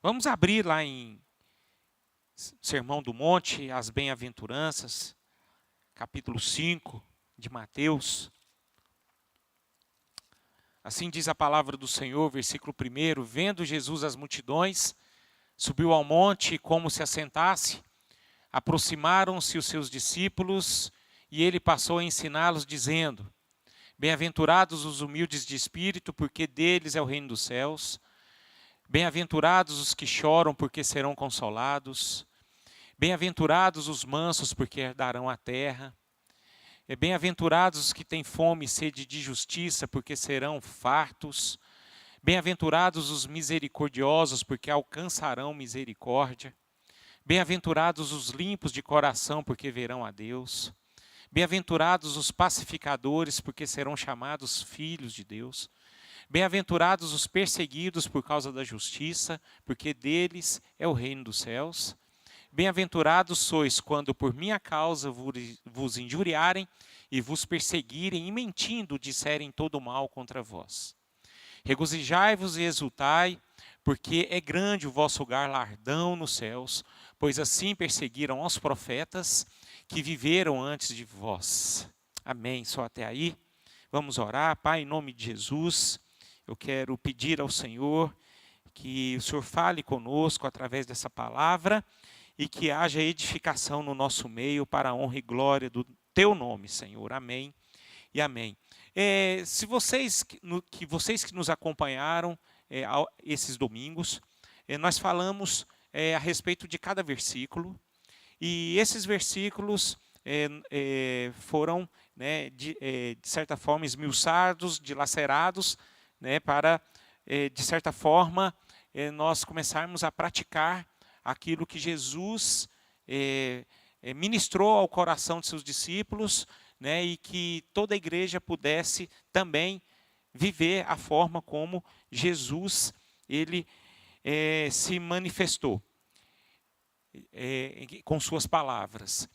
Vamos abrir lá em Sermão do Monte, as Bem-aventuranças, capítulo 5 de Mateus. Assim diz a palavra do Senhor, versículo 1: Vendo Jesus as multidões, subiu ao monte e, como se assentasse, aproximaram-se os seus discípulos e ele passou a ensiná-los, dizendo: Bem-aventurados os humildes de espírito, porque deles é o reino dos céus. Bem-aventurados os que choram, porque serão consolados. Bem-aventurados os mansos, porque herdarão a terra. Bem-aventurados os que têm fome e sede de justiça, porque serão fartos. Bem-aventurados os misericordiosos, porque alcançarão misericórdia. Bem-aventurados os limpos de coração, porque verão a Deus. Bem-aventurados os pacificadores, porque serão chamados filhos de Deus. Bem-aventurados os perseguidos por causa da justiça, porque deles é o reino dos céus. Bem-aventurados sois quando por minha causa vos injuriarem e vos perseguirem e mentindo disserem todo mal contra vós. Regozijai-vos e exultai, porque é grande o vosso galardão nos céus, pois assim perseguiram aos profetas que viveram antes de vós. Amém. Só até aí. Vamos orar. Pai, em nome de Jesus, eu quero pedir ao Senhor que o Senhor fale conosco através dessa palavra e que haja edificação no nosso meio para a honra e glória do teu nome, Senhor. Amém e amém. Se vocês que nos acompanharam esses domingos, nós falamos a respeito de cada versículo, e esses versículos foram, de certa forma, esmiuçados, dilacerados, para, de certa forma, nós começarmos a praticar aquilo que Jesus ministrou ao coração de seus discípulos, e que toda a igreja pudesse também viver a forma como Jesus ele se manifestou com suas palavras.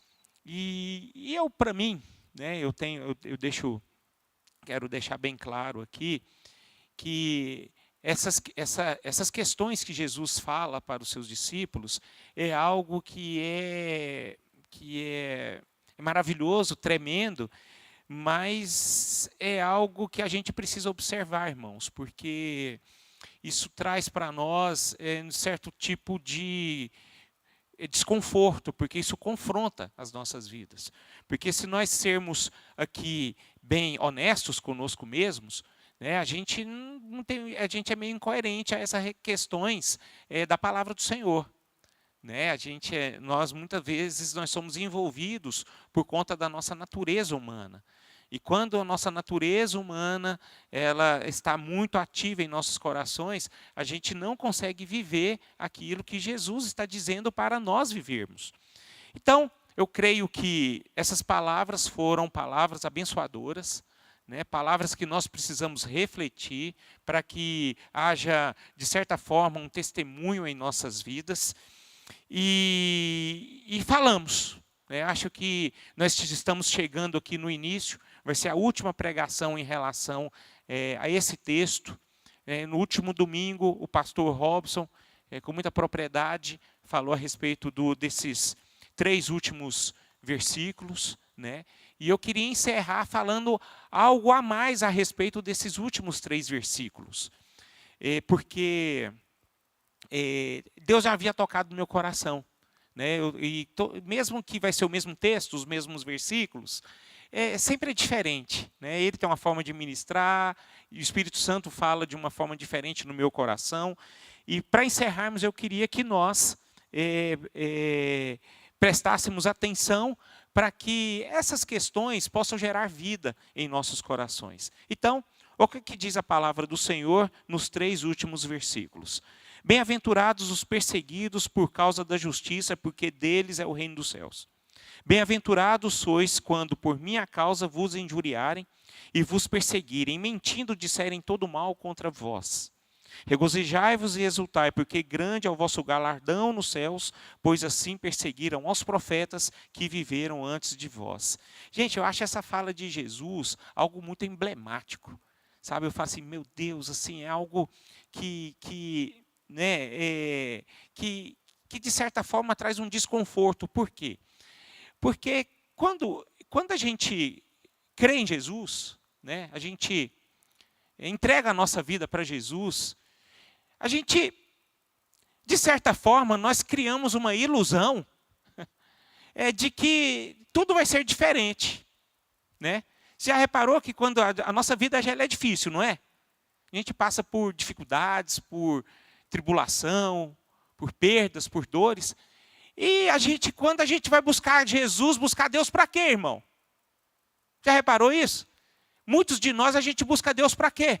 E eu, para mim, quero deixar bem claro aqui que essas questões que Jesus fala para os seus discípulos é algo que é maravilhoso, tremendo, mas é algo que a gente precisa observar, irmãos, porque isso traz para nós um certo tipo de desconforto, porque isso confronta as nossas vidas. Porque se nós sermos aqui bem honestos conosco mesmos, a gente não tem, a gente é meio incoerente a essas questões da palavra do Senhor. Nós muitas vezes nós somos envolvidos por conta da nossa natureza humana. E quando a nossa natureza humana ela está muito ativa em nossos corações, a gente não consegue viver aquilo que Jesus está dizendo para nós vivermos. Então, eu creio que essas palavras foram palavras abençoadoras, palavras que nós precisamos refletir para que haja, de certa forma, um testemunho em nossas vidas. E falamos. Acho que nós estamos chegando aqui no início, vai ser a última pregação em relação a esse texto. No último domingo, o pastor Robson, com muita propriedade, falou a respeito desses 3 últimos versículos. E eu queria encerrar falando algo a mais a respeito desses últimos 3 versículos. Porque Deus já havia tocado no meu coração. Mesmo que vai ser o mesmo texto, os mesmos versículos, sempre é diferente. Ele tem uma forma de ministrar, e o Espírito Santo fala de uma forma diferente no meu coração. E para encerrarmos, eu queria que nós prestássemos atenção para que essas questões possam gerar vida em nossos corações. Então, o que diz a palavra do Senhor nos 3 últimos versículos? Bem-aventurados os perseguidos por causa da justiça, porque deles é o reino dos céus. Bem-aventurados sois quando por minha causa vos injuriarem e vos perseguirem, mentindo disserem todo mal contra vós. Regozijai-vos e exultai, porque grande é o vosso galardão nos céus, pois assim perseguiram aos profetas que viveram antes de vós. Gente, eu acho essa fala de Jesus algo muito emblemático. Sabe, eu falo assim, meu Deus, assim, é algo que né, que de certa forma traz um desconforto. Por quê? Porque quando a gente crê em Jesus, né, a gente entrega a nossa vida para Jesus, a gente, de certa forma, nós criamos uma ilusão de que tudo vai ser diferente, né? Você já reparou que quando a nossa vida já é difícil, não é? A gente passa por dificuldades, por tribulação, por perdas, por dores. E quando a gente vai buscar Jesus, buscar Deus para quê, irmão? Já reparou isso? Muitos de nós, a gente busca Deus para quê?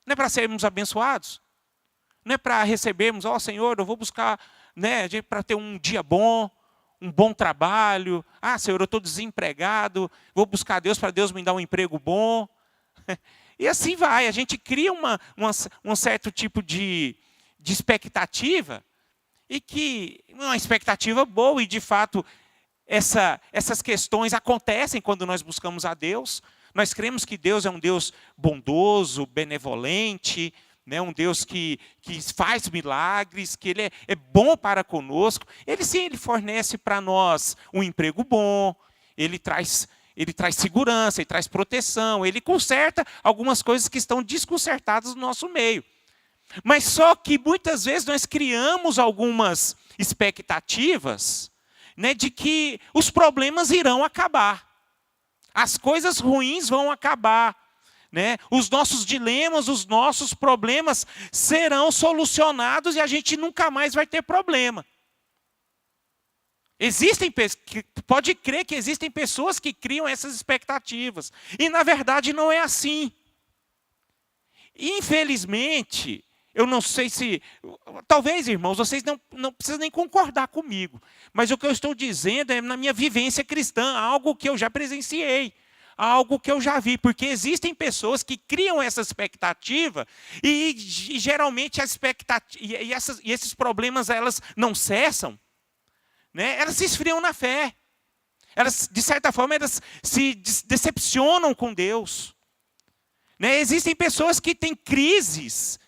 Não é para sermos abençoados? Não é para recebermos, Senhor, eu vou buscar, né, para ter um dia bom, um bom trabalho. Senhor, eu estou desempregado, vou buscar Deus para Deus me dar um emprego bom. E assim vai, a gente cria um certo tipo de expectativa, e que uma expectativa boa, e de fato essas questões acontecem quando nós buscamos a Deus. Nós cremos que Deus é um Deus bondoso, benevolente, né, um Deus que faz milagres, que Ele é bom para conosco. Ele fornece para nós um emprego bom, Ele traz segurança, Ele traz proteção, Ele conserta algumas coisas que estão desconcertadas no nosso meio. Mas só que muitas vezes nós criamos algumas expectativas, né, de que os problemas irão acabar. As coisas ruins vão acabar, né? Os nossos dilemas, os nossos problemas serão solucionados e a gente nunca mais vai ter problema. Pode crer que existem pessoas que criam essas expectativas. E na verdade não é assim. Infelizmente, eu não sei se... Talvez, irmãos, vocês não precisam nem concordar comigo. Mas o que eu estou dizendo é na minha vivência cristã, algo que eu já presenciei, algo que eu já vi. Porque existem pessoas que criam essa expectativa e geralmente a expectativa, e esses problemas elas não cessam, né? Elas se esfriam na fé. Elas, de certa forma, elas se decepcionam com Deus. Né? Existem pessoas que têm crises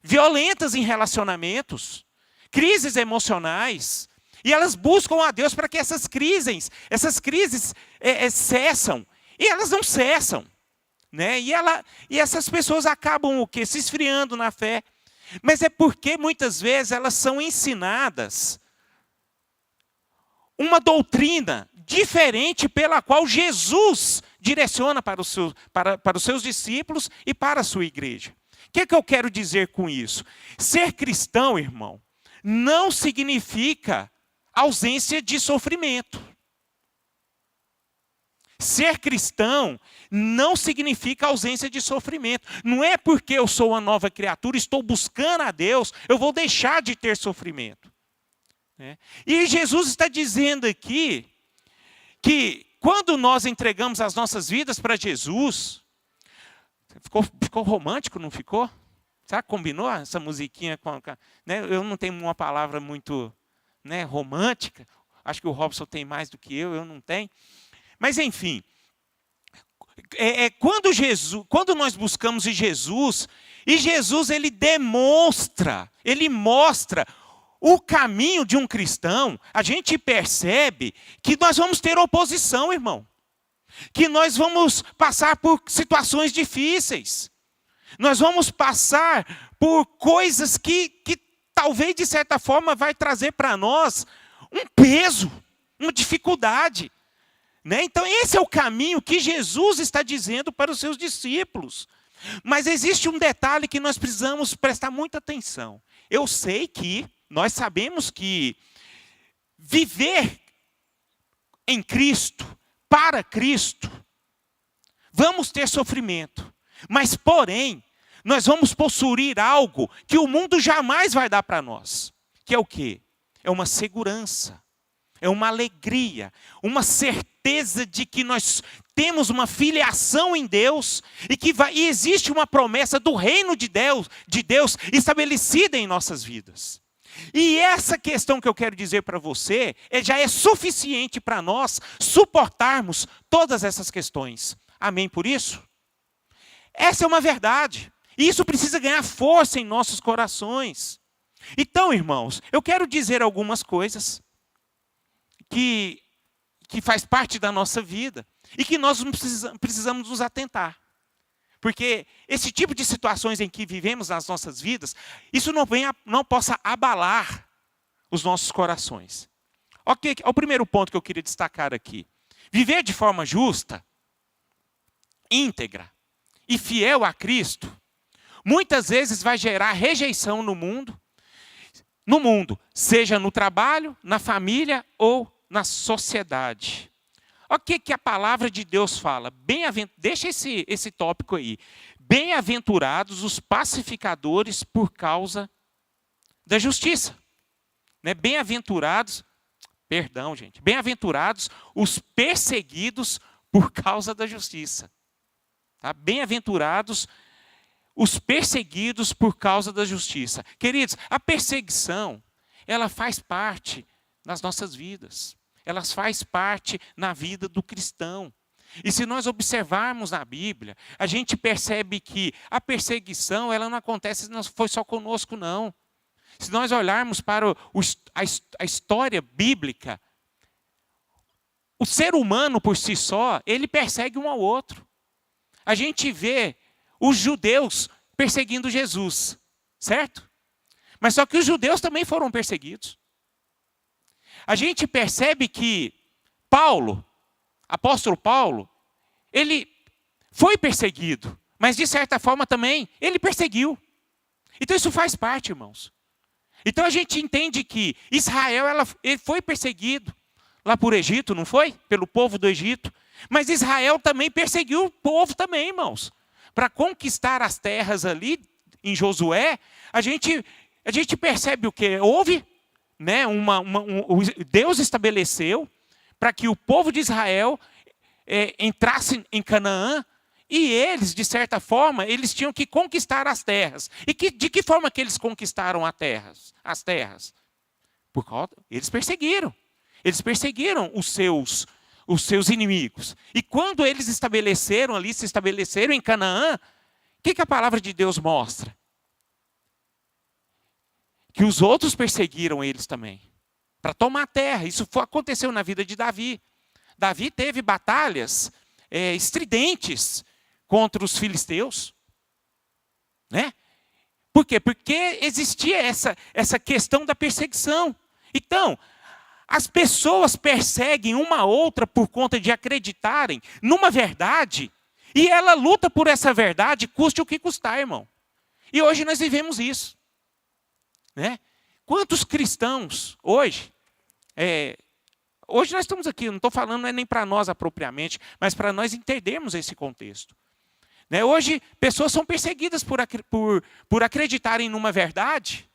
violentas em relacionamentos, crises emocionais, e elas buscam a Deus para que essas crises cessam, e elas não cessam, né? E essas pessoas acabam o quê? Se esfriando na fé. Mas é porque muitas vezes elas são ensinadas uma doutrina diferente pela qual Jesus direciona para os seus discípulos e para a sua igreja. O que eu quero dizer com isso? Ser cristão, irmão, não significa ausência de sofrimento. Ser cristão não significa ausência de sofrimento. Não é porque eu sou uma nova criatura, estou buscando a Deus, eu vou deixar de ter sofrimento. E Jesus está dizendo aqui que quando nós entregamos as nossas vidas para Jesus, ficou romântico, não ficou? Será que combinou essa musiquinha né? Eu não tenho uma palavra muito, né, romântica. Acho que o Robson tem mais do que eu não tenho. Mas enfim, quando nós buscamos em Jesus, e Jesus ele mostra o caminho de um cristão, a gente percebe que nós vamos ter oposição, irmão. Que nós vamos passar por situações difíceis. Nós vamos passar por coisas que talvez, de certa forma, vai trazer para nós um peso, uma dificuldade. Né? Então, esse é o caminho que Jesus está dizendo para os seus discípulos. Mas existe um detalhe que nós precisamos prestar muita atenção. Eu sei que nós sabemos que viver em Cristo, para Cristo, vamos ter sofrimento. Mas, porém, nós vamos possuir algo que o mundo jamais vai dar para nós. Que é o quê? É uma segurança, é uma alegria, uma certeza de que nós temos uma filiação em Deus e existe uma promessa do reino de Deus estabelecida em nossas vidas. E essa questão que eu quero dizer para você já é suficiente para nós suportarmos todas essas questões. Amém por isso? Essa é uma verdade. E isso precisa ganhar força em nossos corações. Então, irmãos, eu quero dizer algumas coisas que faz parte da nossa vida e que nós precisamos nos atentar. Porque esse tipo de situações em que vivemos nas nossas vidas, isso não possa abalar os nossos corações. Ok, o primeiro ponto que eu queria destacar aqui. Viver de forma justa, íntegra e fiel a Cristo, muitas vezes vai gerar rejeição no mundo, seja no trabalho, na família ou na sociedade. Olha o que a palavra de Deus fala. Deixa esse tópico aí. Bem-aventurados os pacificadores por causa da justiça. Né? Bem-aventurados os perseguidos por causa da justiça. Tá? Bem-aventurados os perseguidos por causa da justiça. Queridos, a perseguição, ela faz parte nas nossas vidas. Ela faz parte na vida do cristão. E se nós observarmos na Bíblia, a gente percebe que a perseguição, ela não acontece, não foi só conosco, não. Se nós olharmos para a história bíblica, o ser humano por si só, ele persegue um ao outro. A gente vê os judeus perseguindo Jesus, certo? Mas só que os judeus também foram perseguidos. A gente percebe que apóstolo Paulo, ele foi perseguido, mas de certa forma também ele perseguiu. Então isso faz parte, irmãos. Então a gente entende que Israel ele foi perseguido lá por Egito, não foi? Pelo povo do Egito. Mas Israel também perseguiu o povo também, irmãos. Para conquistar as terras ali em Josué, a gente percebe o quê? Houve, né, Deus estabeleceu para que o povo de Israel entrasse em Canaã, e eles, de certa forma, eles tinham que conquistar as terras. E de que forma que eles conquistaram as terras? Eles perseguiram. Eles perseguiram os seus inimigos. E quando eles se estabeleceram em Canaã, o que a palavra de Deus mostra? Que os outros perseguiram eles também, para tomar a terra. Isso aconteceu na vida de Davi. Davi teve batalhas estridentes contra os filisteus. Né? Por quê? Porque existia essa questão da perseguição. Então, as pessoas perseguem uma a outra por conta de acreditarem numa verdade, e ela luta por essa verdade, custe o que custar, irmão. E hoje nós vivemos isso. Né? Quantos cristãos hoje, hoje nós estamos aqui, não estou falando nem para nós apropriadamente, mas para nós entendermos esse contexto. Né? Hoje, pessoas são perseguidas por acreditarem numa verdade,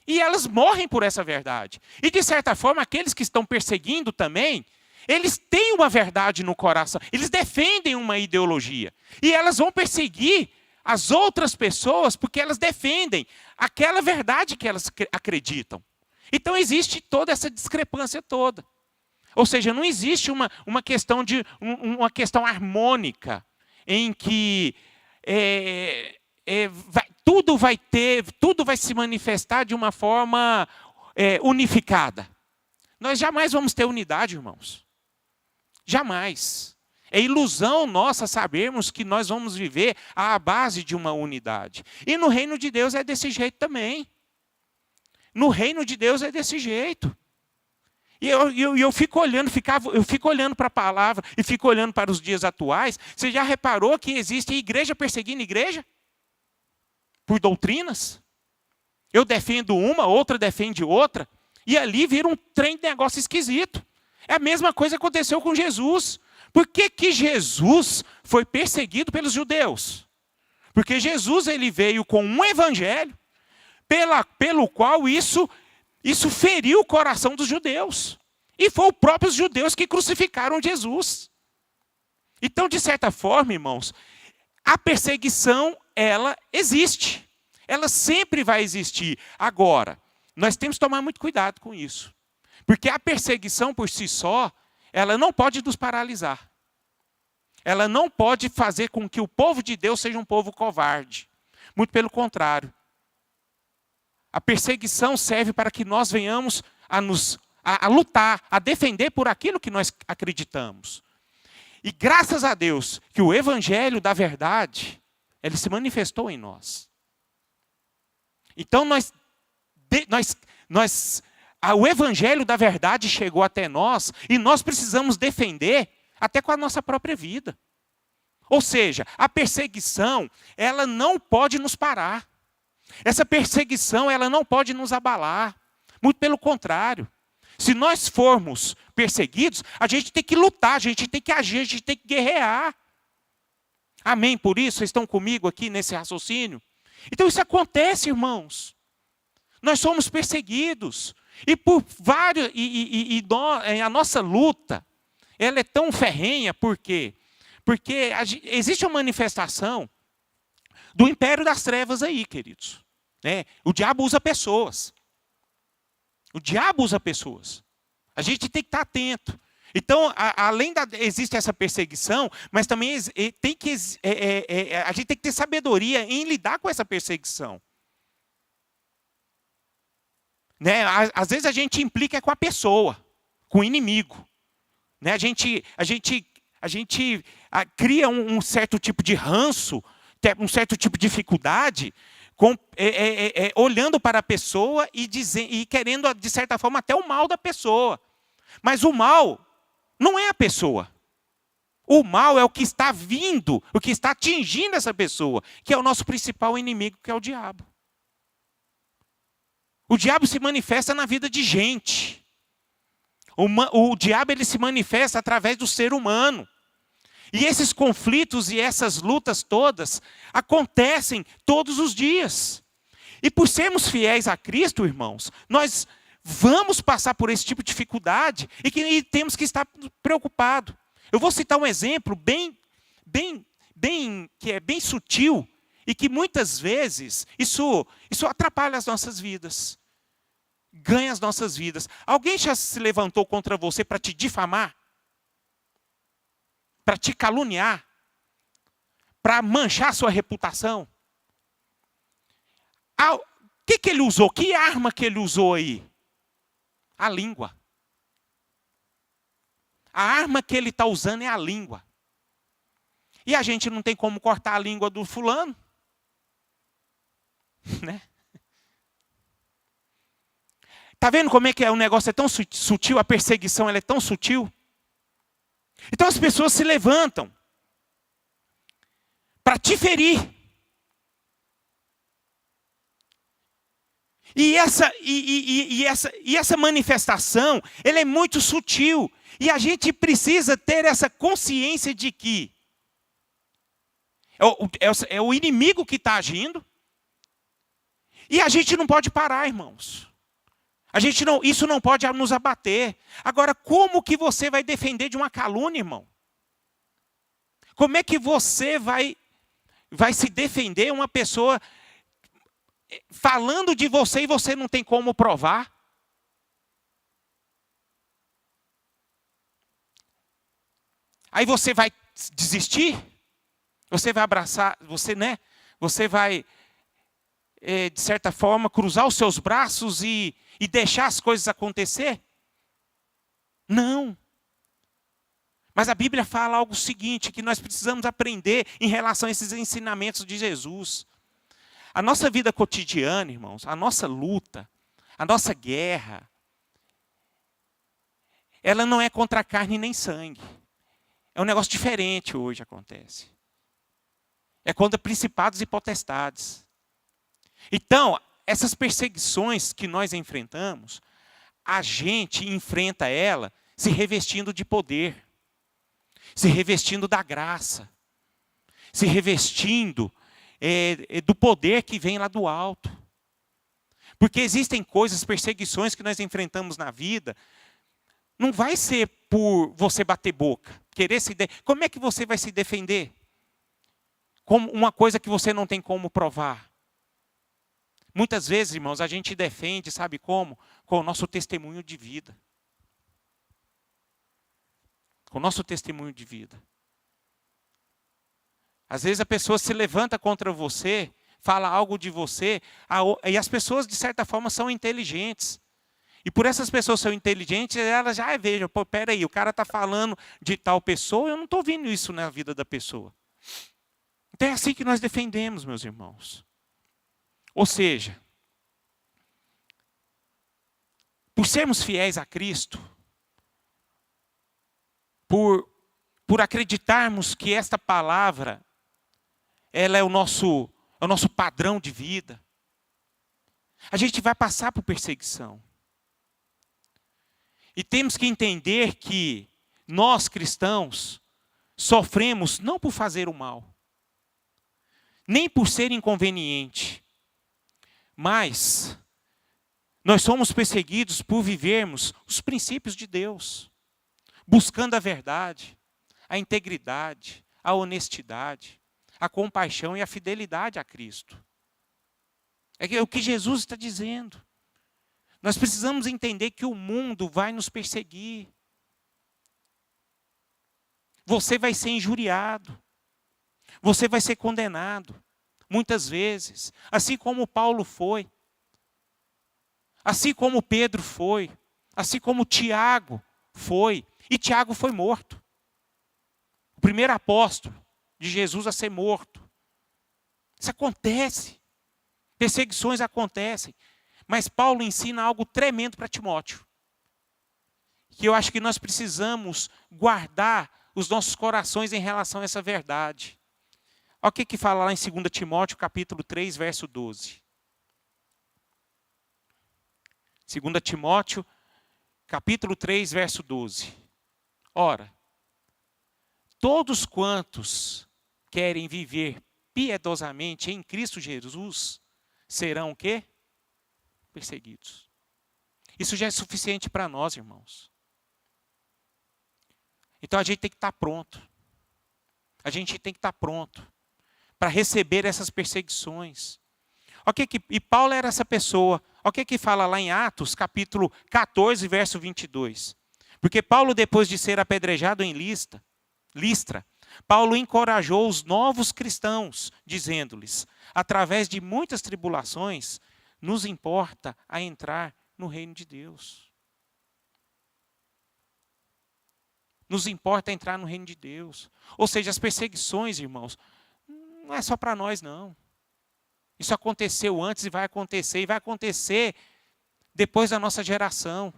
e elas morrem por essa verdade. E, de certa forma, aqueles que estão perseguindo também, eles têm uma verdade no coração, eles defendem uma ideologia. E elas vão perseguir as outras pessoas porque elas defendem aquela verdade que elas acreditam. Então, existe toda essa discrepância toda. Ou seja, não existe uma questão uma questão harmônica em que tudo vai se manifestar de uma forma unificada. Nós jamais vamos ter unidade, irmãos. Jamais. É ilusão nossa sabermos que nós vamos viver à base de uma unidade. E no reino de Deus é desse jeito também. No reino de Deus é desse jeito. E eu fico olhando para a palavra e fico olhando para os dias atuais. Você já reparou que existe igreja perseguindo igreja? Por doutrinas? Eu defendo uma, outra defende outra. E ali vira um trem de negócio esquisito. É a mesma coisa que aconteceu com Jesus. Por que Jesus foi perseguido pelos judeus? Porque Jesus ele veio com um evangelho pelo qual isso feriu o coração dos judeus. E foi os próprios judeus que crucificaram Jesus. Então, de certa forma, irmãos, a perseguição, ela existe. Ela sempre vai existir. Agora, nós temos que tomar muito cuidado com isso. Porque a perseguição por si só, ela não pode nos paralisar. Ela não pode fazer com que o povo de Deus seja um povo covarde. Muito pelo contrário. A perseguição serve para que nós venhamos a lutar, a defender por aquilo que nós acreditamos. E graças a Deus que o evangelho da verdade, ele se manifestou em nós. Então o evangelho da verdade chegou até nós e nós precisamos defender até com a nossa própria vida. Ou seja, a perseguição, ela não pode nos parar. Essa perseguição, ela não pode nos abalar. Muito pelo contrário. Se nós formos perseguidos, a gente tem que lutar, a gente tem que agir, a gente tem que guerrear. Amém? Por isso, vocês estão comigo aqui nesse raciocínio? Então isso acontece, irmãos. Nós somos perseguidos. E por vários. A nossa luta, ela é tão ferrenha, por quê? Porque existe uma manifestação do império das trevas aí, queridos. O diabo usa pessoas. O diabo usa pessoas. A gente tem que estar atento. Então, existe essa perseguição, mas também a gente tem que ter sabedoria em lidar com essa perseguição. Às vezes a gente implica com a pessoa, com o inimigo. A gente cria um certo tipo de ranço, um certo tipo de dificuldade, olhando para a pessoa e querendo, de certa forma, até o mal da pessoa. Mas o mal não é a pessoa. O mal é o que está vindo, o que está atingindo essa pessoa, que é o nosso principal inimigo, que é o diabo. O diabo se manifesta na vida de gente. O diabo ele se manifesta através do ser humano. E esses conflitos e essas lutas todas acontecem todos os dias. E por sermos fiéis a Cristo, irmãos, nós vamos passar por esse tipo de dificuldade e temos que estar preocupados. Eu vou citar um exemplo que é bem sutil e que muitas vezes isso atrapalha as nossas vidas. Ganha as nossas vidas. Alguém já se levantou contra você para te difamar? Para te caluniar? Para manchar a sua reputação? O que ele usou? Que arma que ele usou aí? A língua. A arma que ele está usando é a língua. E a gente não tem como cortar a língua do fulano. Né? Está vendo como é que o negócio é tão sutil, a perseguição ela é tão sutil? Então as pessoas se levantam para te ferir. E essa manifestação, ela é muito sutil. E a gente precisa ter essa consciência de que é o inimigo que está agindo. E a gente não pode parar, irmãos. Isso não pode nos abater. Agora, como que você vai defender de uma calúnia, irmão? Como é que você vai se defender uma pessoa falando de você e você não tem como provar? Aí você vai desistir? Você vai abraçar, você vai, de certa forma, cruzar os seus braços e deixar as coisas acontecer? Não. Mas a Bíblia fala algo seguinte, que nós precisamos aprender em relação a esses ensinamentos de Jesus. A nossa vida cotidiana, irmãos, a nossa luta, a nossa guerra, ela não é contra carne nem sangue. É um negócio diferente hoje acontece. É contra principados e potestades. Então, essas perseguições que nós enfrentamos, a gente enfrenta ela se revestindo de poder, se revestindo da graça, se revestindo do poder que vem lá do alto. Porque existem coisas, perseguições que nós enfrentamos na vida, não vai ser por você bater boca, querer como é que você vai se defender? Como uma coisa que você não tem como provar. Muitas vezes, irmãos, a gente defende, sabe como? Com o nosso testemunho de vida. Com o nosso testemunho de vida. Às vezes a pessoa se levanta contra você fala algo de você, e as pessoas, de certa forma, são inteligentes. E por essas pessoas são inteligentes, elas já vejam, pô, peraí, o cara está falando de tal pessoa, eu não estou vendo isso na vida da pessoa. Então é assim que nós defendemos, meus irmãos. Ou seja, por sermos fiéis a Cristo, por acreditarmos que esta palavra, ela é o nosso padrão de vida, a gente vai passar por perseguição. E temos que entender que nós, cristãos, sofremos não por fazer o mal, nem por ser inconveniente, mas nós somos perseguidos por vivermos os princípios de Deus, buscando a verdade, a integridade, a honestidade, a compaixão e a fidelidade a Cristo. É o que Jesus está dizendo. Nós precisamos entender que o mundo vai nos perseguir. Você vai ser injuriado. Você vai ser condenado. Muitas vezes. Assim como Paulo foi. Assim como Pedro foi. Assim como Tiago foi. E Tiago foi morto. O primeiro apóstolo de Jesus a ser morto. Isso acontece. Perseguições acontecem. Mas Paulo ensina algo tremendo para Timóteo. Que eu acho que nós precisamos guardar os nossos corações em relação a essa verdade. Olha o que fala lá em 2 Timóteo, capítulo 3, verso 12. 2 Timóteo, capítulo 3, verso 12. Ora, todos quantos querem viver piedosamente em Cristo Jesus, serão o quê? Perseguidos. Isso já é suficiente para nós, irmãos. Então a gente tem que estar pronto. A gente tem que estar pronto para receber essas perseguições. E Paulo era essa pessoa. Olha o que fala lá em Atos, capítulo 14, verso 22. Porque Paulo, depois de ser apedrejado em Listra, Paulo encorajou os novos cristãos, dizendo-lhes, através de muitas tribulações, nos importa a entrar no reino de Deus. Nos importa entrar no reino de Deus. Ou seja, as perseguições, irmãos, não é só para nós, não. Isso aconteceu antes e vai acontecer depois da nossa geração.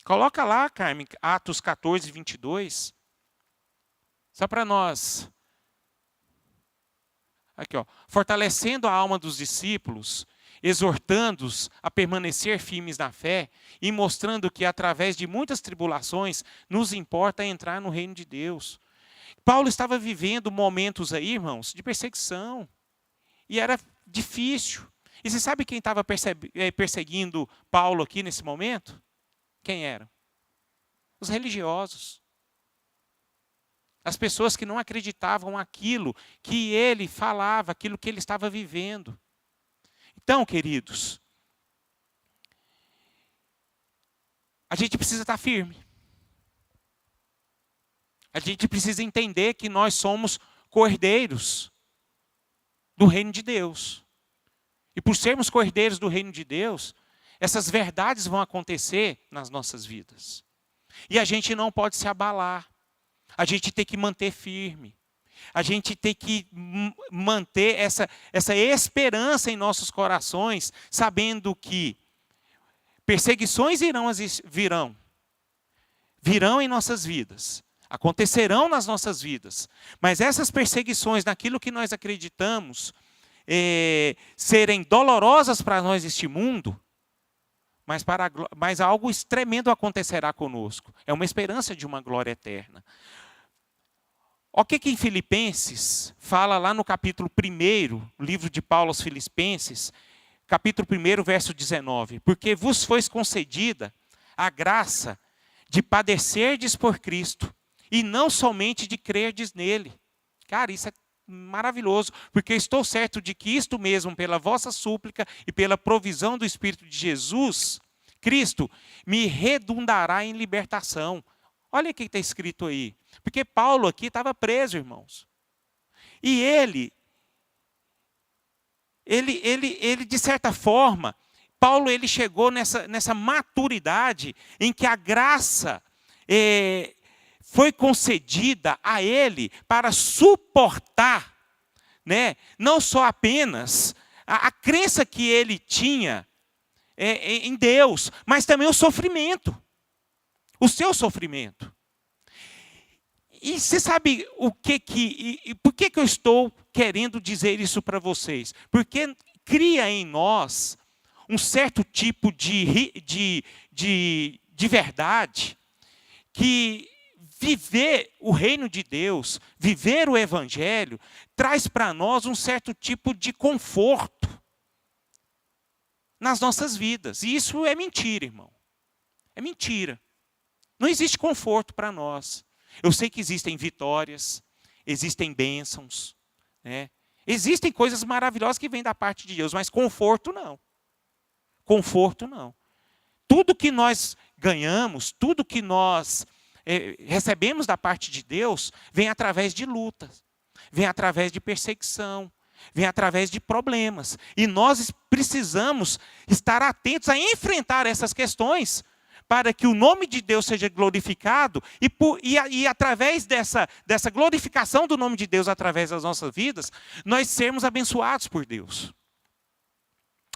Coloca lá, Carmen, Atos 14, 22. Só para nós. Aqui, ó. Fortalecendo a alma dos discípulos, exortando-os a permanecer firmes na fé e mostrando que, através de muitas tribulações, nos importa entrar no reino de Deus. Paulo estava vivendo momentos aí, irmãos, de perseguição. E era difícil. E você sabe quem estava perseguindo Paulo aqui nesse momento? Quem eram? Os religiosos. As pessoas que não acreditavam aquilo que ele falava, aquilo que ele estava vivendo. Então, queridos, a gente precisa estar firme. A gente precisa entender que nós somos cordeiros do reino de Deus. E por sermos cordeiros do reino de Deus, essas verdades vão acontecer nas nossas vidas. E a gente não pode se abalar. A gente tem que manter firme. A gente tem que manter essa esperança em nossos corações, sabendo que perseguições virão em nossas vidas, acontecerão nas nossas vidas. Mas essas perseguições, naquilo que nós acreditamos, serem dolorosas para nós neste mundo, mas algo tremendo acontecerá conosco. É uma esperança de uma glória eterna. O que em Filipenses fala lá no capítulo 1, livro de Paulo aos Filipenses, capítulo 1, verso 19. Porque vos foi concedida a graça de padecerdes por Cristo, e não somente de crerdes nele. Cara, isso é maravilhoso, porque estou certo de que isto mesmo, pela vossa súplica e pela provisão do Espírito de Jesus, Cristo, me redundará em libertação. Olha o que está escrito aí. Porque Paulo aqui estava preso, irmãos. E ele de certa forma, Paulo ele chegou nessa maturidade em que a graça foi concedida a ele para suportar, né, não só apenas a crença que ele tinha em Deus, mas também o sofrimento, o seu sofrimento. E você sabe por que eu estou querendo dizer isso para vocês? Porque cria em nós um certo tipo de verdade, que viver o reino de Deus, viver o evangelho, traz para nós um certo tipo de conforto nas nossas vidas. E isso é mentira, irmão. É mentira. Não existe conforto para nós. Eu sei que existem vitórias, existem bênçãos, né? Existem coisas maravilhosas que vêm da parte de Deus, mas conforto não. Conforto não. Tudo que nós ganhamos, tudo que nós recebemos da parte de Deus, vem através de lutas, vem através de perseguição, vem através de problemas. E nós precisamos estar atentos a enfrentar essas questões, para que o nome de Deus seja glorificado e através dessa glorificação do nome de Deus através das nossas vidas, nós sermos abençoados por Deus.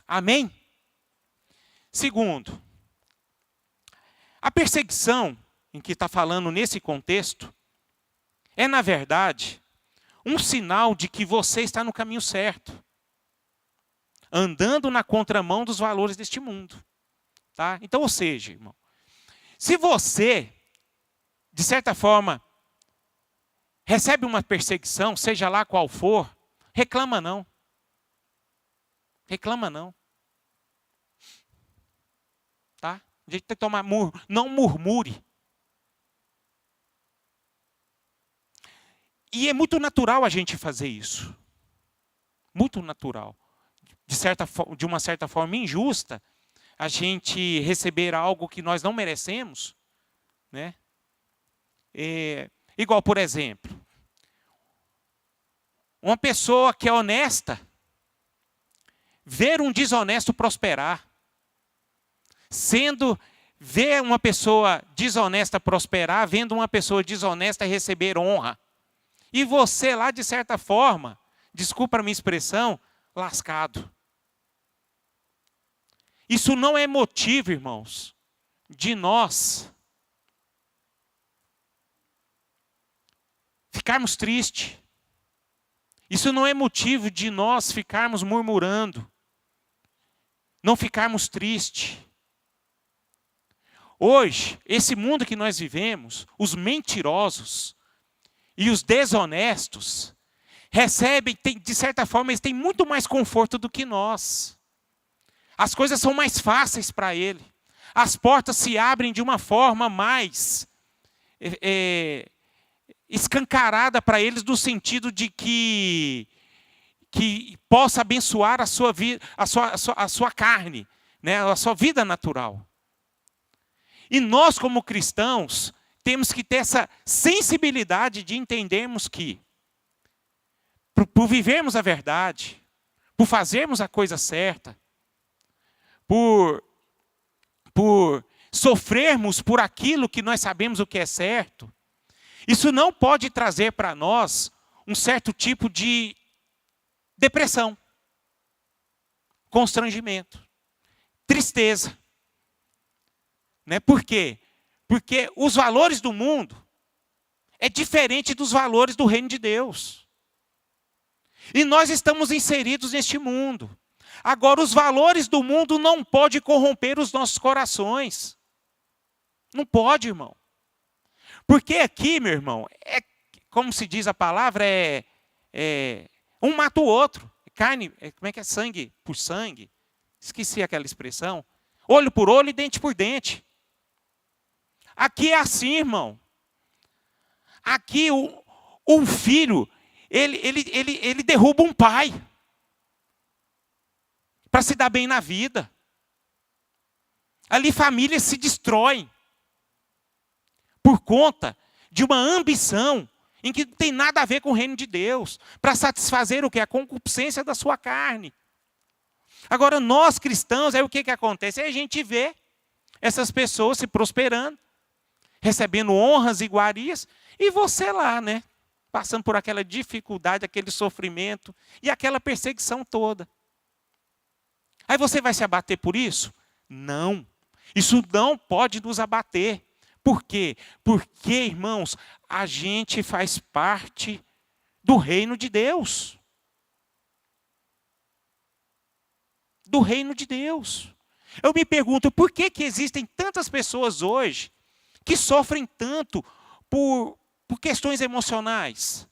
Amém? Segundo, a perseguição em que está falando nesse contexto é, na verdade, um sinal de que você está no caminho certo, andando na contramão dos valores deste mundo. Tá? Então, ou seja, irmão, se você, de certa forma, recebe uma perseguição, seja lá qual for, reclama não. Reclama não. Tá? A gente tem que tomar não murmure. E é muito natural a gente fazer isso. Muito natural. De uma certa forma injusta, a gente receber algo que nós não merecemos, né? Igual, por exemplo, uma pessoa que é honesta, ver um desonesto prosperar, ver uma pessoa desonesta prosperar, vendo uma pessoa desonesta receber honra, e você lá, de certa forma, desculpa a minha expressão, lascado. Isso não é motivo, irmãos, de nós ficarmos tristes. Isso não é motivo de nós ficarmos murmurando, não ficarmos tristes. Hoje, esse mundo que nós vivemos, os mentirosos e os desonestos recebem, de certa forma, eles têm muito mais conforto do que nós. As coisas são mais fáceis para ele. As portas se abrem de uma forma mais escancarada para eles, no sentido de que possa abençoar a sua vida, a sua carne, né, a sua vida natural. E nós, como cristãos, temos que ter essa sensibilidade de entendermos que, por vivermos a verdade, por fazermos a coisa certa, por sofrermos por aquilo que nós sabemos o que é certo, isso não pode trazer para nós um certo tipo de depressão, constrangimento, tristeza. Né? Por quê? Porque os valores do mundo é diferente dos valores do reino de Deus. E nós estamos inseridos neste mundo. Agora, os valores do mundo não podem corromper os nossos corações. Não pode, irmão. Porque aqui, meu irmão, como se diz a palavra, um mata o outro. Carne, como é que é? Sangue por sangue. Esqueci aquela expressão. Olho por olho e dente por dente. Aqui é assim, irmão. Aqui o filho, ele derruba um pai para se dar bem na vida. Ali famílias se destroem por conta de uma ambição em que não tem nada a ver com o reino de Deus, para satisfazer o que? A concupiscência da sua carne. Agora, nós cristãos, aí o que acontece? Aí a gente vê essas pessoas se prosperando, recebendo honras e iguarias, e você lá, né? Passando por aquela dificuldade, aquele sofrimento e aquela perseguição toda. Aí você vai se abater por isso? Não. Isso não pode nos abater. Por quê? Porque, irmãos, a gente faz parte do reino de Deus. Do reino de Deus. Eu me pergunto, por que existem tantas pessoas hoje que sofrem tanto por questões emocionais?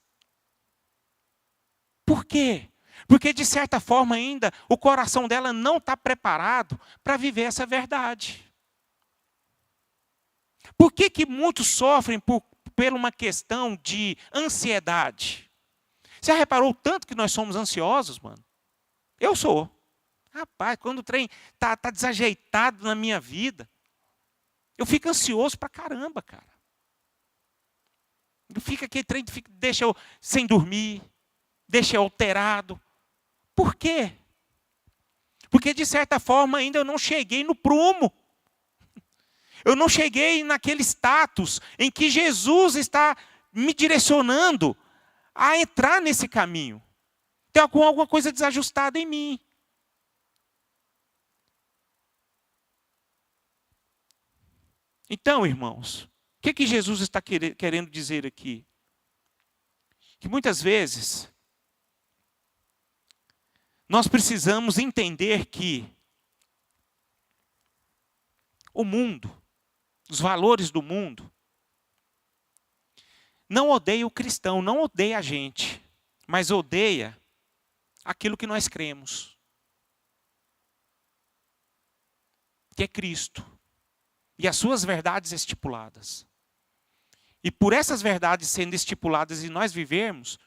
Por quê? Porque, de certa forma, ainda o coração dela não está preparado para viver essa verdade. Por que muitos sofrem por uma questão de ansiedade? Você já reparou o tanto que nós somos ansiosos, mano? Eu sou. Rapaz, quando o trem tá desajeitado na minha vida, eu fico ansioso pra caramba, cara. Aquele trem deixa eu sem dormir, deixa eu alterado. Por quê? Porque, de certa forma, ainda eu não cheguei no prumo. Eu não cheguei naquele status em que Jesus está me direcionando a entrar nesse caminho. Tem alguma coisa desajustada em mim. Então, irmãos, o que Jesus está querendo dizer aqui? Que muitas vezes nós precisamos entender que o mundo, os valores do mundo, não odeia o cristão, não odeia a gente, mas odeia aquilo que nós cremos, que é Cristo. E as suas verdades estipuladas. E por essas verdades sendo estipuladas e nós vivermos,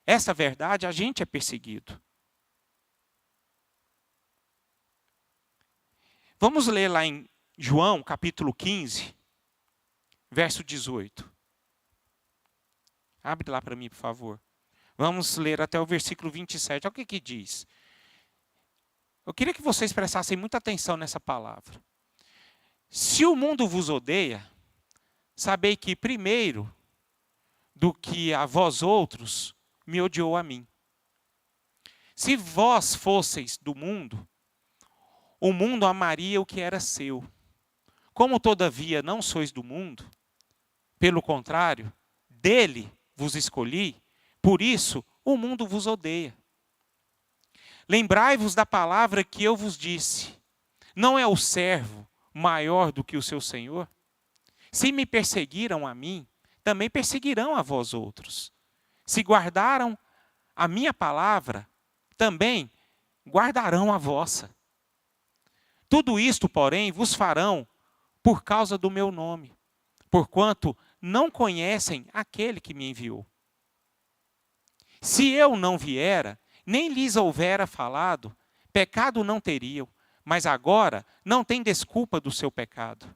essa verdade, a gente é perseguido. Vamos ler lá em João, capítulo 15, verso 18. Abre lá para mim, por favor. Vamos ler até o versículo 27. Olha o que diz. Eu queria que vocês prestassem muita atenção nessa palavra. Se o mundo vos odeia, sabei que primeiro do que a vós outros, me odiou a mim. Se vós fosseis do mundo, o mundo amaria o que era seu. Como todavia não sois do mundo, pelo contrário, dele vos escolhi, por isso o mundo vos odeia. Lembrai-vos da palavra que eu vos disse. Não é o servo maior do que o seu senhor? Se me perseguiram a mim, também perseguirão a vós outros. Se guardaram a minha palavra, também guardarão a vossa. Tudo isto, porém, vos farão por causa do meu nome, porquanto não conhecem aquele que me enviou. Se eu não viera, nem lhes houvera falado, pecado não teriam, mas agora não tem desculpa do seu pecado.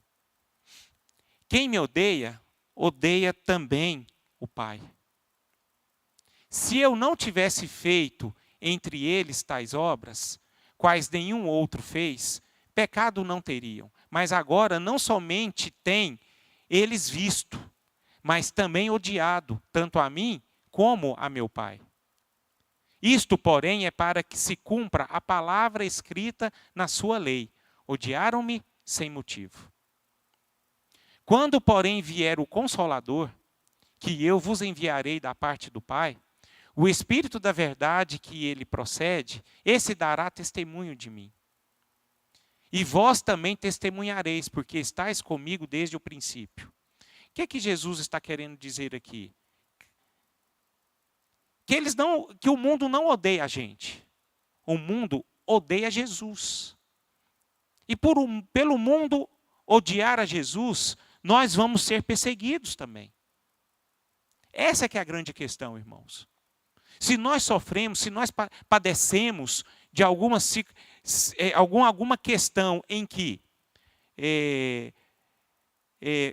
Quem me odeia, odeia também o Pai. Se eu não tivesse feito entre eles tais obras, quais nenhum outro fez, pecado não teriam. Mas agora não somente têm eles visto, mas também odiado, tanto a mim como a meu Pai. Isto, porém, é para que se cumpra a palavra escrita na sua lei. Odiaram-me sem motivo. Quando, porém, vier o Consolador, que eu vos enviarei da parte do Pai, o Espírito da verdade que ele procede, esse dará testemunho de mim. E vós também testemunhareis, porque estáis comigo desde o princípio. O que Jesus está querendo dizer aqui? Que o mundo não odeia a gente. O mundo odeia Jesus. E pelo mundo odiar a Jesus, nós vamos ser perseguidos também. Essa que é a grande questão, irmãos. Se nós sofremos, se nós padecemos de alguma questão em que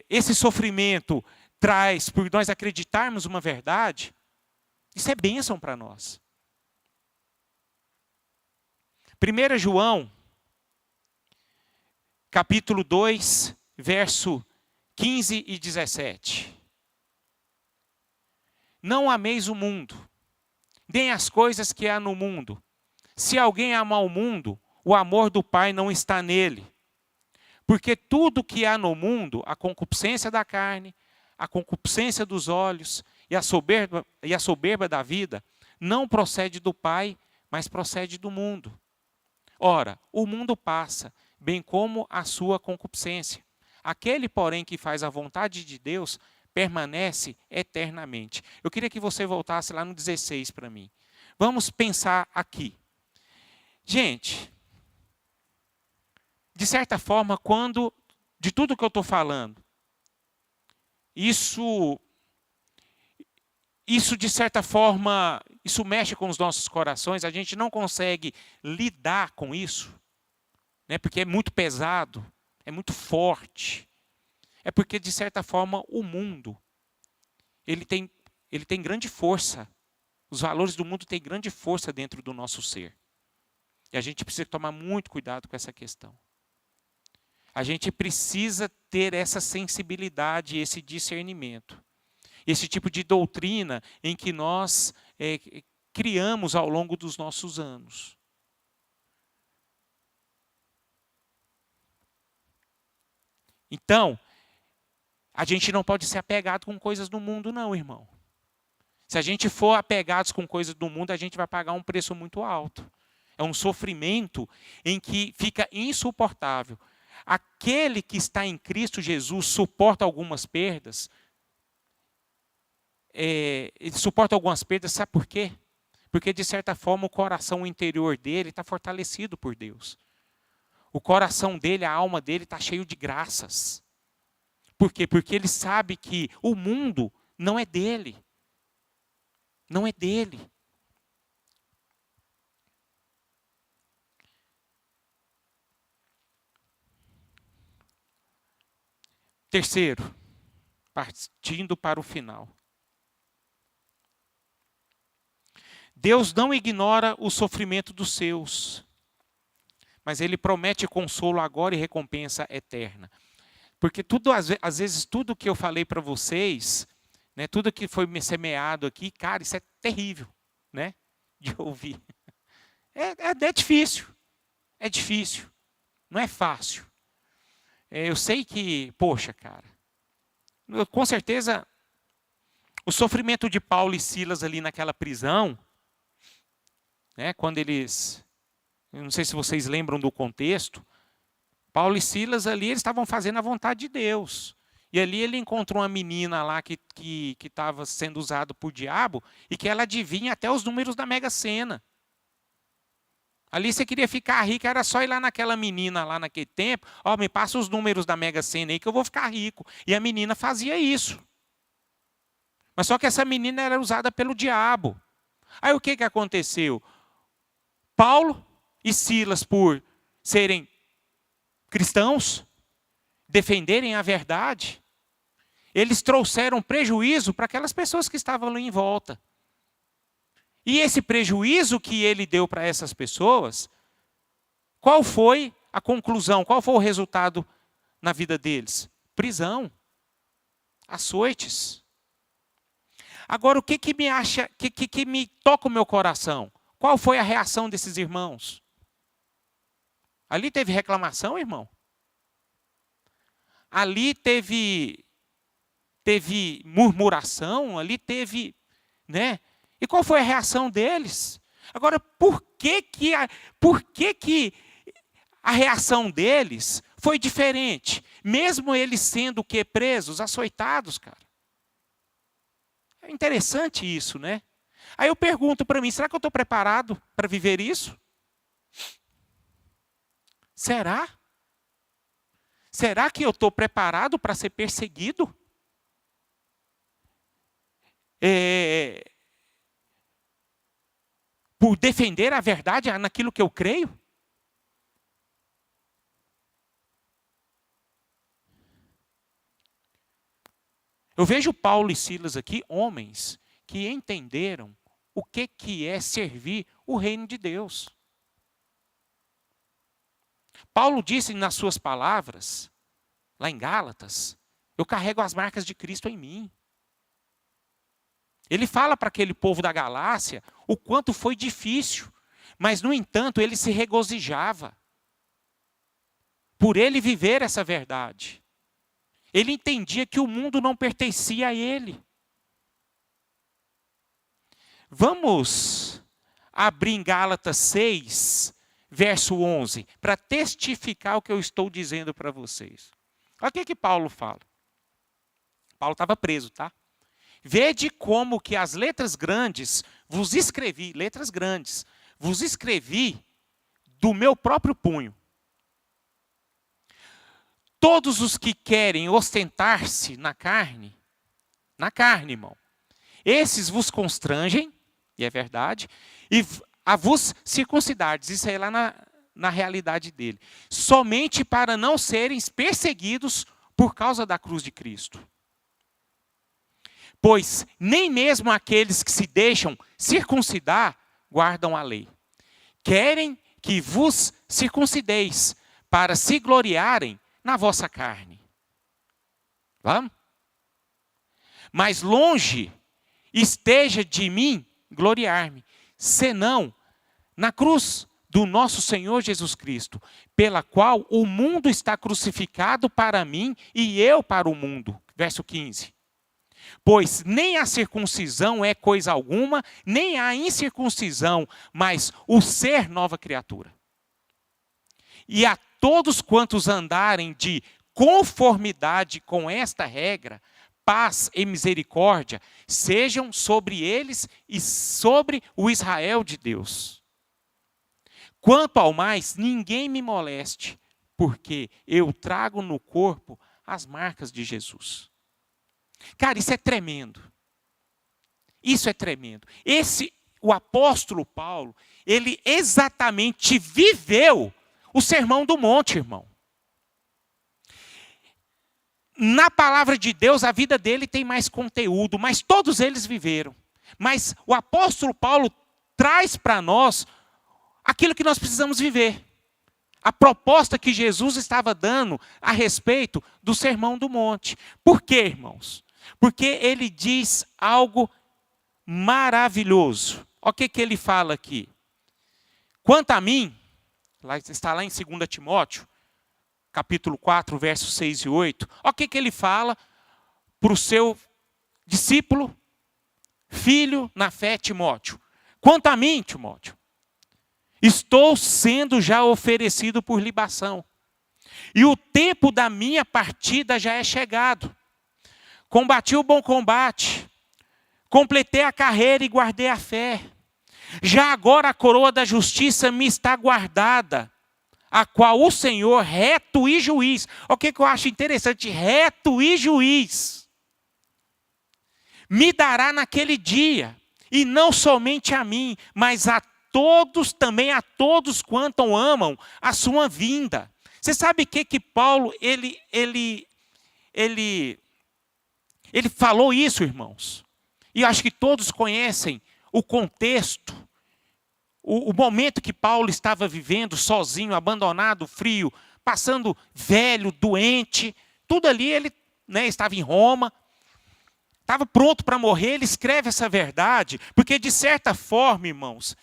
esse sofrimento traz, por nós acreditarmos uma verdade, isso é bênção para nós. 1 João, capítulo 2, verso 15 e 17. Não ameis o mundo, nem as coisas que há no mundo. Se alguém ama o mundo, o amor do Pai não está nele. Porque tudo que há no mundo, a concupiscência da carne, a concupiscência dos olhos e a soberba da vida, não procede do Pai, mas procede do mundo. Ora, o mundo passa, bem como a sua concupiscência. Aquele, porém, que faz a vontade de Deus, permanece eternamente. Eu queria que você voltasse lá no 16 para mim. Vamos pensar aqui. Gente, de certa forma, de tudo que eu estou falando, isso de certa forma, isso mexe com os nossos corações, a gente não consegue lidar com isso, né, porque é muito pesado, é muito forte. É porque, de certa forma, o mundo, ele tem grande força. Os valores do mundo têm grande força dentro do nosso ser. E a gente precisa tomar muito cuidado com essa questão. A gente precisa ter essa sensibilidade, esse discernimento. Esse tipo de doutrina em que nós criamos ao longo dos nossos anos. Então, a gente não pode ser apegado com coisas do mundo, não, irmão. Se a gente for apegados com coisas do mundo, a gente vai pagar um preço muito alto. É um sofrimento em que fica insuportável. Aquele que está em Cristo Jesus suporta algumas perdas. Ele suporta algumas perdas, sabe por quê? Porque, de certa forma, o coração interior dele está fortalecido por Deus. O coração dele, a alma dele está cheio de graças. Por quê? Porque ele sabe que o mundo não é dele. Não é dele. Terceiro, partindo para o final. Deus não ignora o sofrimento dos seus, mas Ele promete consolo agora e recompensa eterna. Porque às vezes tudo que eu falei para vocês, né, tudo que foi me semeado aqui, cara, isso é terrível, né, de ouvir. É difícil, não é fácil. Eu sei que, poxa, cara, com certeza o sofrimento de Paulo e Silas ali naquela prisão, né, quando eles, eu não sei se vocês lembram do contexto, Paulo e Silas ali, eles estavam fazendo a vontade de Deus. E ali ele encontrou uma menina lá que estava sendo usada por diabo e que ela adivinha até os números da Mega Sena. Ali você queria ficar rico, era só ir lá naquela menina lá naquele tempo, me passa os números da Mega Sena aí que eu vou ficar rico. E a menina fazia isso. Mas só que essa menina era usada pelo diabo. Aí o que aconteceu? Paulo e Silas, por serem cristãos, defenderem a verdade, eles trouxeram prejuízo para aquelas pessoas que estavam ali em volta. E esse prejuízo que ele deu para essas pessoas, qual foi a conclusão? Qual foi o resultado na vida deles? Prisão, açoites. Agora, o que me toca o meu coração? Qual foi a reação desses irmãos? Ali teve reclamação, irmão? Ali teve murmuração? Ali teve, né? E qual foi a reação deles? Agora, por que a reação deles foi diferente? Mesmo eles sendo o quê? Presos, açoitados, cara. É interessante isso, né? Aí eu pergunto para mim, será que eu estou preparado para viver isso? Será? Será que eu estou preparado para ser perseguido? Por defender a verdade naquilo que eu creio? Eu vejo Paulo e Silas aqui, homens que entenderam o que é servir o reino de Deus. Paulo disse nas suas palavras, lá em Gálatas, eu carrego as marcas de Cristo em mim. Ele fala para aquele povo da Galácia o quanto foi difícil, mas, no entanto, ele se regozijava por ele viver essa verdade. Ele entendia que o mundo não pertencia a ele. Vamos abrir em Gálatas 6, verso 11, para testificar o que eu estou dizendo para vocês. Olha o que Paulo fala. Paulo estava preso, tá? Vede como que as letras grandes vos escrevi do meu próprio punho. Todos os que querem ostentar-se na carne, irmão, esses vos constrangem, e é verdade, e a vos circuncidardes, isso aí lá na realidade dele, somente para não serem perseguidos por causa da cruz de Cristo. Pois nem mesmo aqueles que se deixam circuncidar guardam a lei. Querem que vos circuncideis para se gloriarem na vossa carne. Vamos? Mas longe esteja de mim gloriar-me, senão na cruz do nosso Senhor Jesus Cristo, pela qual o mundo está crucificado para mim e eu para o mundo. Verso 15. Pois nem a circuncisão é coisa alguma, nem a incircuncisão, mas o ser nova criatura. E a todos quantos andarem de conformidade com esta regra, paz e misericórdia sejam sobre eles e sobre o Israel de Deus. Quanto ao mais, ninguém me moleste, porque eu trago no corpo as marcas de Jesus. Cara, isso é tremendo. Isso é tremendo. O apóstolo Paulo, ele exatamente viveu o Sermão do Monte, irmão. Na palavra de Deus, a vida dele tem mais conteúdo, mas todos eles viveram. Mas o apóstolo Paulo traz para nós aquilo que nós precisamos viver. A proposta que Jesus estava dando a respeito do Sermão do Monte. Por quê, irmãos? Porque ele diz algo maravilhoso. Olha o que ele fala aqui. Quanto a mim, está lá em 2 Timóteo, capítulo 4, versos 6 e 8. Olha o que ele fala para o seu discípulo, filho na fé, Timóteo. Quanto a mim, Timóteo, estou sendo já oferecido por libação, e o tempo da minha partida já é chegado. Combati o bom combate, completei a carreira e guardei a fé. Já agora a coroa da justiça me está guardada, a qual o Senhor, reto e juiz. O que eu acho interessante? Reto e juiz. Me dará naquele dia, e não somente a mim, mas a todos, também a todos quanto amam a sua vinda. Você sabe o que Paulo, ele falou isso, irmãos? E eu acho que todos conhecem o contexto, o momento que Paulo estava vivendo sozinho, abandonado, frio, passando velho, doente. Tudo ali, ele estava em Roma, estava pronto para morrer. Ele escreve essa verdade, porque de certa forma, irmãos,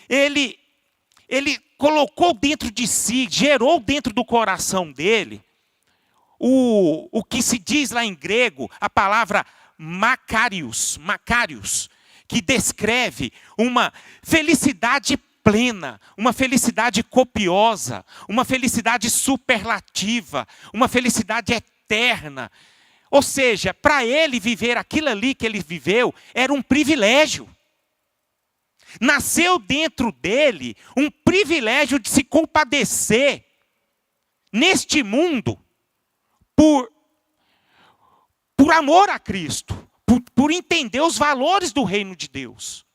ele colocou dentro de si, gerou dentro do coração dele, o que se diz lá em grego, a palavra Makarios, que descreve uma felicidade plena, uma felicidade copiosa, uma felicidade superlativa, uma felicidade eterna. Ou seja, para ele viver aquilo ali que ele viveu, era um privilégio. Nasceu dentro dele um privilégio de se compadecer neste mundo por amor a Cristo, por entender os valores do reino de Deus.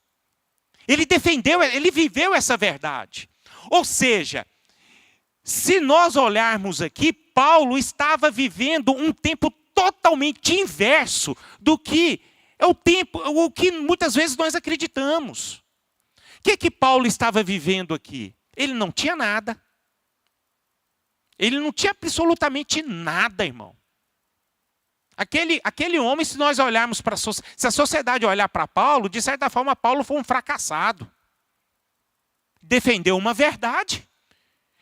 Ele defendeu, ele viveu essa verdade. Ou seja, se nós olharmos aqui, Paulo estava vivendo um tempo totalmente inverso do que é o que muitas vezes nós acreditamos. O que Paulo estava vivendo aqui? Ele não tinha nada. Ele não tinha absolutamente nada, irmão. Aquele homem, se nós olharmos para se a sociedade olhar para Paulo, de certa forma, Paulo foi um fracassado. Defendeu uma verdade.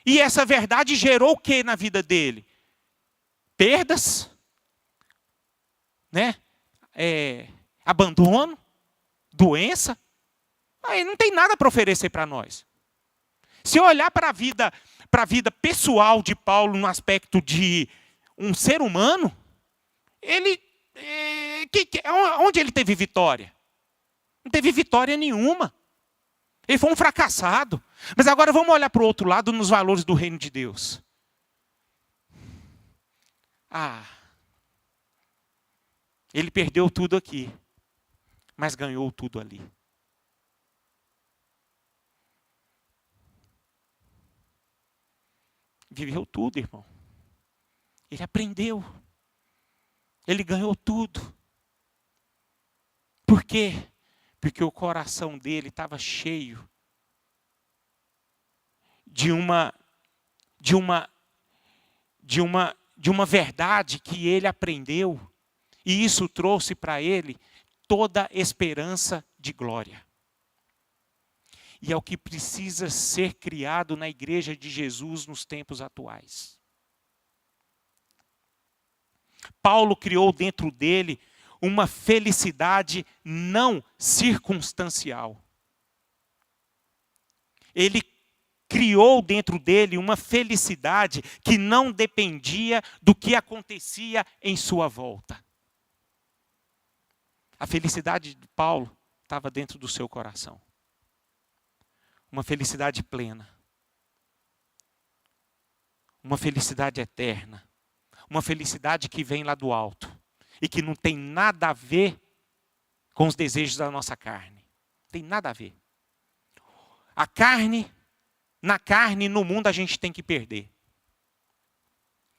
E essa verdade gerou o que na vida dele? Perdas, né? Abandono, doença. Aí não tem nada para oferecer para nós. Se eu olhar para a vida pessoal de Paulo no aspecto de um ser humano, onde ele teve vitória? Não teve vitória nenhuma. Ele foi um fracassado. Mas agora vamos olhar para o outro lado nos valores do reino de Deus. Ele perdeu tudo aqui, mas ganhou tudo ali. Viveu tudo, irmão. Ele aprendeu. Ele ganhou tudo. Por quê? Porque o coração dele estava cheio de uma verdade que ele aprendeu, e isso trouxe para ele toda esperança de glória. E é o que precisa ser criado na igreja de Jesus nos tempos atuais. Paulo criou dentro dele uma felicidade não circunstancial. Ele criou dentro dele uma felicidade que não dependia do que acontecia em sua volta. A felicidade de Paulo estava dentro do seu coração. Uma felicidade plena. Uma felicidade eterna. Uma felicidade que vem lá do alto. E que não tem nada a ver com os desejos da nossa carne. Não tem nada a ver. A carne, na carne, no mundo a gente tem que perder.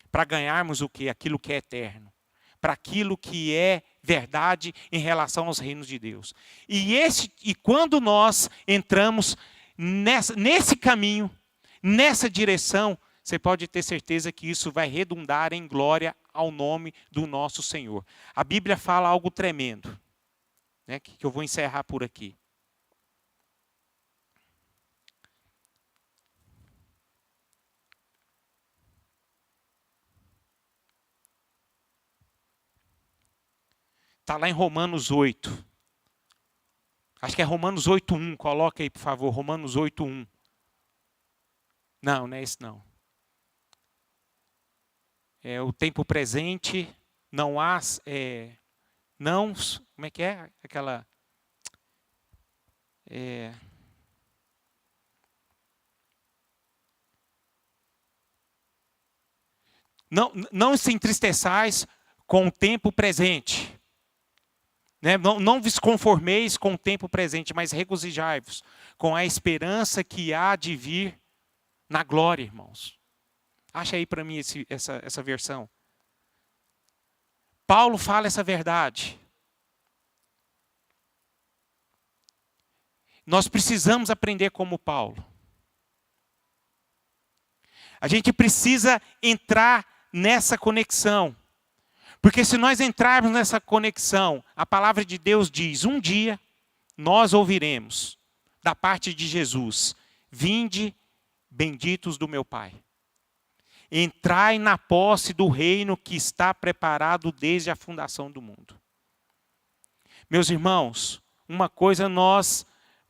Para ganharmos o quê? Aquilo que é eterno. Para aquilo que é verdade em relação aos reinos de Deus. E quando nós entramos nesse caminho, nessa direção, você pode ter certeza que isso vai redundar em glória ao nome do nosso Senhor. A Bíblia fala algo tremendo, né, que eu vou encerrar por aqui. Está lá em Romanos 8. Acho que é Romanos 8:1. Coloca aí, por favor, Romanos 8:1. Não, não é esse não. É o tempo presente, não há... não, como é que é? Aquela... não se entristeçais com o tempo presente. Né? Não vos conformeis com o tempo presente, mas regozijai-vos com a esperança que há de vir na glória, irmãos. Acha aí para mim essa versão. Paulo fala essa verdade. Nós precisamos aprender como Paulo. A gente precisa entrar nessa conexão. Porque se nós entrarmos nessa conexão, a palavra de Deus diz, um dia nós ouviremos da parte de Jesus, vinde, benditos do meu Pai. Entrai na posse do reino que está preparado desde a fundação do mundo. Meus irmãos, uma coisa nós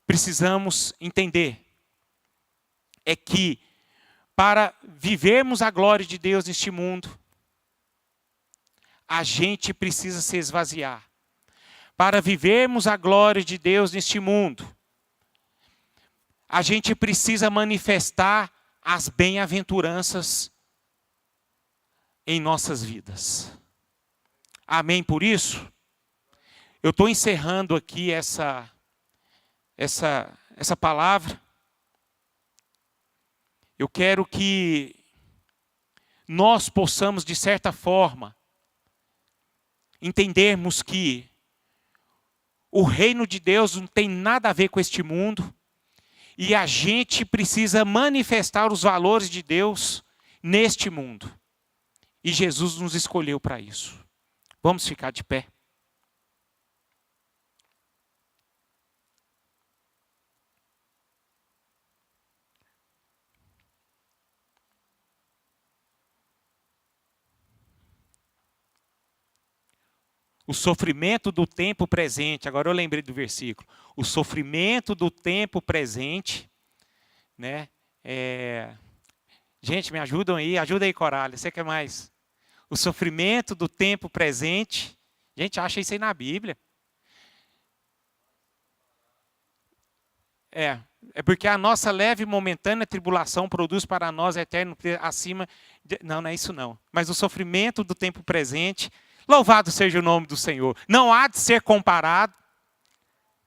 precisamos entender, é que para vivermos a glória de Deus neste mundo, a gente precisa se esvaziar. Para vivermos a glória de Deus neste mundo, a gente precisa manifestar as bem-aventuranças em nossas vidas. Amém por isso? Eu estou encerrando aqui essa palavra. Eu quero que nós possamos, de certa forma, entendermos que o reino de Deus não tem nada a ver com este mundo, e a gente precisa manifestar os valores de Deus neste mundo. E Jesus nos escolheu para isso. Vamos ficar de pé. O sofrimento do tempo presente, agora eu lembrei do versículo. O sofrimento do tempo presente, né? Gente, me ajudam aí, ajuda aí, Corália, você quer mais? O sofrimento do tempo presente, gente, acha isso aí na Bíblia. É porque a nossa leve e momentânea tribulação produz para nós eterno acima... Não é isso não. Mas o sofrimento do tempo presente... Louvado seja o nome do Senhor. Não há de ser comparado,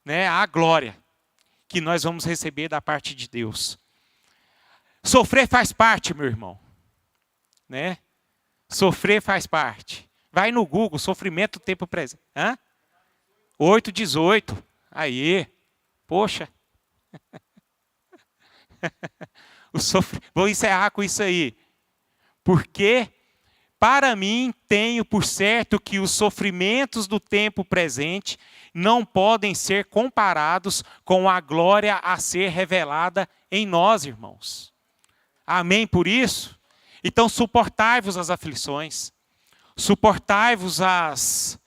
né, à glória que nós vamos receber da parte de Deus. Sofrer faz parte, meu irmão. Né? Sofrer faz parte. Vai no Google, sofrimento do tempo presente. 8:18. Aí. Poxa. Vou encerrar com isso aí. Porque... Para mim, tenho por certo que os sofrimentos do tempo presente não podem ser comparados com a glória a ser revelada em nós, irmãos. Amém por isso? Então, suportai-vos as aflições, suportai-vos as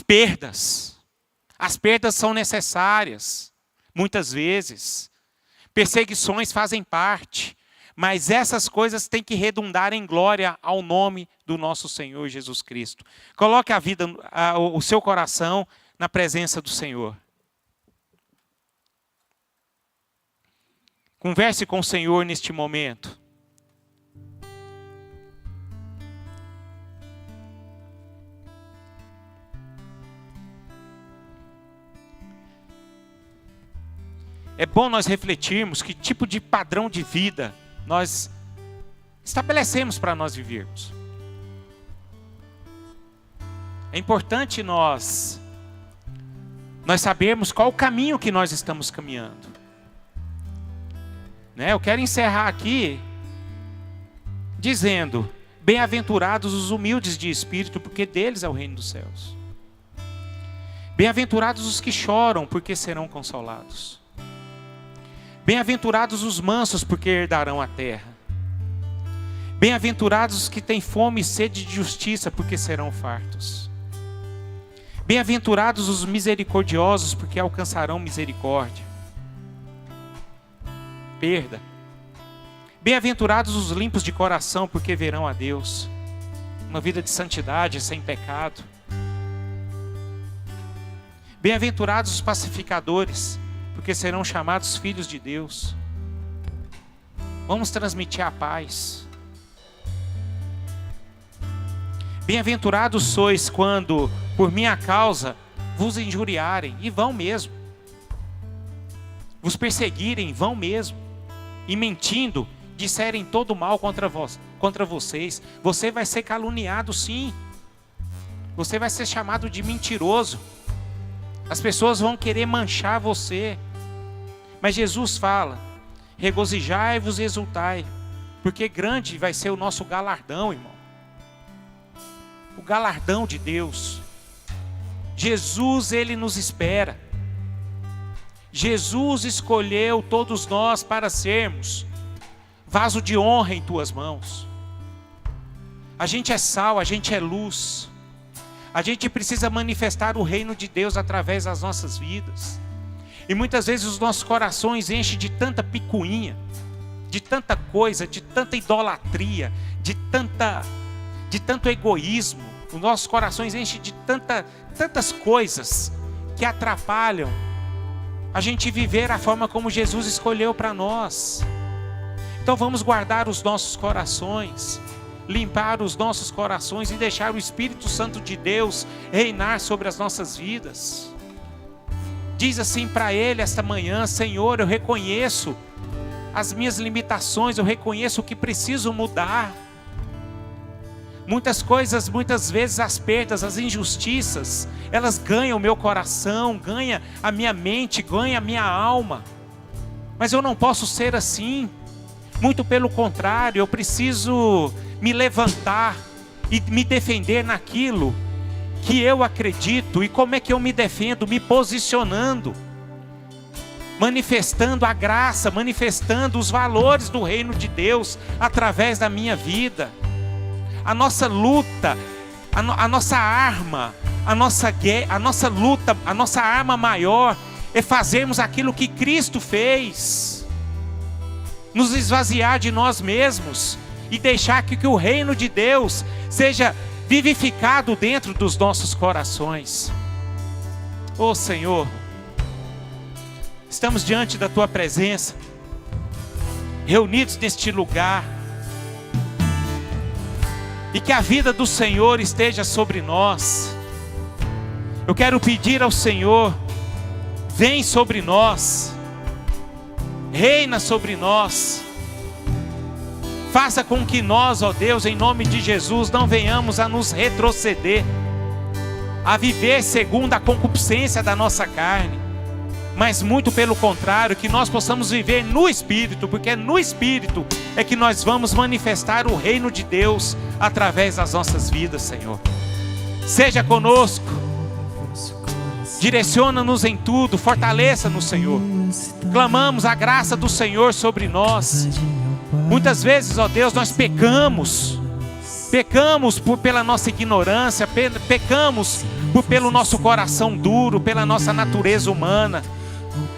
perdas. As perdas são necessárias, muitas vezes. Perseguições fazem parte. Mas essas coisas têm que redundar em glória ao nome do nosso Senhor Jesus Cristo. Coloque o seu coração na presença do Senhor. Converse com o Senhor neste momento. É bom nós refletirmos que tipo de padrão de vida nós estabelecemos para nós vivermos. É importante nós sabermos qual o caminho que nós estamos caminhando. Né? Eu quero encerrar aqui dizendo: bem-aventurados os humildes de espírito, porque deles é o reino dos céus. Bem-aventurados os que choram, porque serão consolados. Bem-aventurados os mansos, porque herdarão a terra. Bem-aventurados os que têm fome e sede de justiça, porque serão fartos. Bem-aventurados os misericordiosos, porque alcançarão misericórdia. Perda. Bem-aventurados os limpos de coração, porque verão a Deus. Uma vida de santidade, sem pecado. Bem-aventurados os pacificadores, porque serão chamados filhos de Deus. Vamos transmitir a paz. Bem-aventurados sois quando, por minha causa, vos injuriarem, e vão mesmo. Vos perseguirem, vão mesmo. E mentindo, disserem todo mal contra vocês. Você vai ser caluniado, sim. Você vai ser chamado de mentiroso. As pessoas vão querer manchar você. Mas Jesus fala: regozijai-vos e exultai, porque grande vai ser o nosso galardão, irmão. O galardão de Deus. Jesus, Ele nos espera. Jesus escolheu todos nós para sermos vaso de honra em tuas mãos. A gente é sal, a gente é luz. A gente precisa manifestar o reino de Deus através das nossas vidas. E muitas vezes os nossos corações enchem de tanta picuinha, de tanta coisa, de tanta idolatria, de tanto egoísmo. Os nossos corações enchem de tantas coisas que atrapalham a gente viver a forma como Jesus escolheu para nós. Então vamos guardar os nossos corações, limpar os nossos corações e deixar o Espírito Santo de Deus reinar sobre as nossas vidas. Diz assim para Ele esta manhã: Senhor, eu reconheço as minhas limitações, eu reconheço o que preciso mudar. Muitas vezes as perdas, as injustiças, elas ganham o meu coração, ganham a minha mente, ganham a minha alma. Mas eu não posso ser assim. Muito pelo contrário, eu preciso me levantar e me defender naquilo que eu acredito. E como é que eu me defendo? Me posicionando, manifestando a graça, manifestando os valores do reino de Deus através da minha vida. A nossa luta, a nossa arma, a nossa luta, a nossa arma maior é fazermos aquilo que Cristo fez. Nos esvaziar de nós mesmos e deixar que o reino de Deus seja vivificado dentro dos nossos corações. Ó Senhor, estamos diante da Tua presença, reunidos neste lugar, e que a vida do Senhor esteja sobre nós. Eu quero pedir ao Senhor, vem sobre nós, reina sobre nós, faça com que nós, ó Deus, em nome de Jesus, não venhamos a nos retroceder, a viver segundo a concupiscência da nossa carne, mas muito pelo contrário, que nós possamos viver no Espírito, porque no Espírito é que nós vamos manifestar o reino de Deus através das nossas vidas, Senhor. Seja conosco, direciona-nos em tudo, fortaleça-nos, Senhor. Clamamos a graça do Senhor sobre nós. Muitas vezes, ó Deus, nós pecamos pela nossa ignorância, pecamos pelo nosso coração duro, pela nossa natureza humana.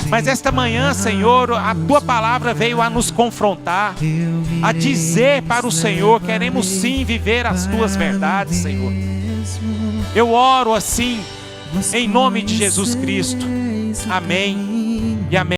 Mas esta manhã, Senhor, a Tua palavra veio a nos confrontar, a dizer para o Senhor, queremos sim viver as Tuas verdades, Senhor. Eu oro assim, em nome de Jesus Cristo. Amém e amém.